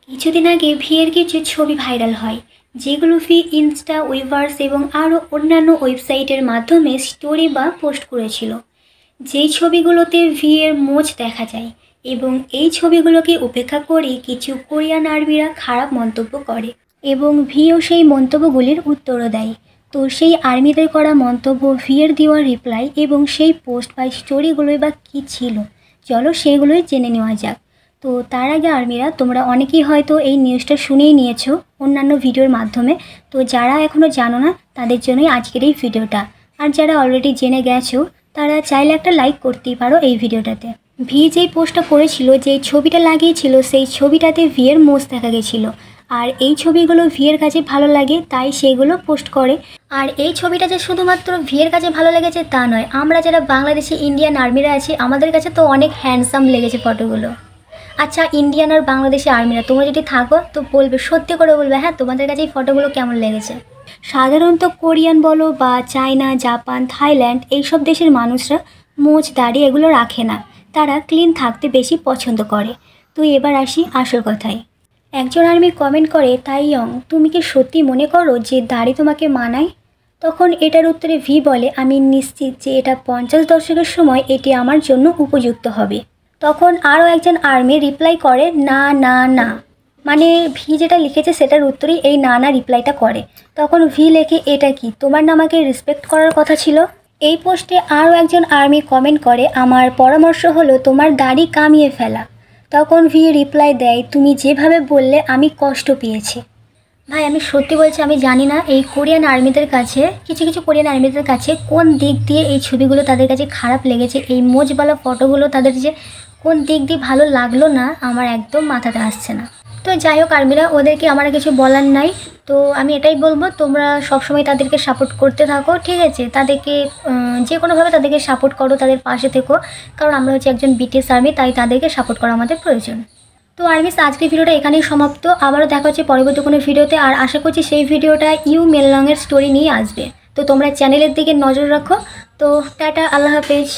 কিছুদিন আগে ভিয়ের কিছু ছবি ভাইরাল হয়, যেগুলো ইনস্টা, ওয়েভার্স এবং আরও অন্যান্য ওয়েবসাইটের মাধ্যমে স্টোরি বা পোস্ট করেছিল। যেই ছবিগুলোতে ভিয়ের মোচ দেখা যায় এবং এই ছবিগুলোকে উপেক্ষা করে কিছু কোরিয়ান আর্মিরা খারাপ মন্তব্য করে এবং ভিও সেই মন্তব্যগুলির উত্তরও দেয়। তো সেই আর্মিদের করা মন্তব্য, ভিয়ের দেওয়া রিপ্লাই এবং সেই পোস্ট বা স্টোরিগুলোই বা কী ছিল, চলো সেগুলোই জেনে নেওয়া যাক। তো তার আগে আর্মিরা, তোমরা অনেকেই হয়তো এই নিউজটা শুনেই নিয়েছো অন্যান্য ভিডিওর মাধ্যমে। তো যারা এখনও জানো না তাদের জন্যই আজকের এই ভিডিওটা। আর যারা অলরেডি জেনে গেছো তারা চাইলে একটা লাইক করতেই পারো এই ভিডিওটাতে। ভি যেই পোস্টটা করেছিল, যেই ছবিটা লাগিয়েছিল, সেই ছবিটাতে ভিয়ের মোজ দেখা গেছিলো। আর এই ছবিগুলো ভিয়ের কাছে ভালো লাগে তাই সেগুলো পোস্ট করে। আর এই ছবিটা যে শুধুমাত্র ভিয়ের কাছে ভালো লেগেছে তা নয়, আমরা যারা বাংলাদেশে ইন্ডিয়ান আর্মিরা আছি আমাদের কাছে তো অনেক হ্যান্ডসাম লেগেছে ফটোগুলো। আচ্ছা, ইন্ডিয়ান আর বাংলাদেশি আর্মিরা তোমরা যদি থাকো তো বলবে, সত্যি করে বলবে, হ্যাঁ তোমাদের কাছে এই ফটোগুলো কেমন লেগেছে। সাধারণত কোরিয়ান বলো বা চায়না, জাপান, থাইল্যান্ড এইসব দেশের মানুষরা মোচ, দাড়ি এগুলো রাখে না। তারা ক্লিন থাকতে বেশি পছন্দ করে। তো এবার আসি আসল কথায়। একজন আর্মি কমেন্ট করে, তাইয়ং তুমি কি সত্যি মনে করো যে দাড়ি তোমাকে মানায়? তখন এটার উত্তরে ভি বলে, আমি নিশ্চিত যে এটা 50 দশকের সময় এটি আমার জন্য উপযুক্ত হবে। তখন আরও একজন আর্মি রিপ্লাই করে, না না না, মানে ভি যেটা লিখেছে সেটার উত্তরেই এই না না রিপ্লাইটা করে। তখন ভি লেখে, এটা কি তোমার না আমাকে রেসপেক্ট করার কথা ছিল? এই পোস্টে আরও একজন আর্মি কমেন্ট করে, আমার পরামর্শ হলো তোমার দাড়ি কামিয়ে ফেলা। তখন ভি রিপ্লাই দেয়, তুমি যেভাবে বললে আমি কষ্ট পেয়েছি। ভাই আমি সত্যি বলছি, আমি জানি না এই কোরিয়ান আর্মিদের কাছে, কিছু কিছু কোরিয়ান আর্মিদের কাছে কোন দিক দিয়ে এই ছবিগুলো তাদের কাছে খারাপ লেগেছে, এই মোজওয়ালা ফটোগুলো তাদের যে কোন দিক দিয়ে ভালো লাগলো না, আমার একদম মাথাতে আসছে না। তো যাই হোক আর্মিরা, ওদেরকে আমার কিছু বলার নাই। তো আমি এটাই বলবো, তোমরা সবসময় তাদেরকে সাপোর্ট করতে থাকো, ঠিক আছে? তাদেরকে যে কোনোভাবে তাদেরকে সাপোর্ট করো, তাদের পাশে থেকো, কারণ আমরা হচ্ছে একজন বিটিএস আর্মি, তাই তাদেরকে সাপোর্ট করা আমাদের প্রয়োজন। তো আর্মিস, আজকের ভিডিওটা এখানেই সমাপ্ত। আবারও দেখা হচ্ছে পরবর্তী কোনো ভিডিওতে। আর আশা করছি সেই ভিডিওটা ইউ মেললংয়ের স্টোরি নিয়ে আসবে। তো তোমরা চ্যানেলের দিকে নজর রাখো। তো টাটা, আল্লাহ হাফেজ।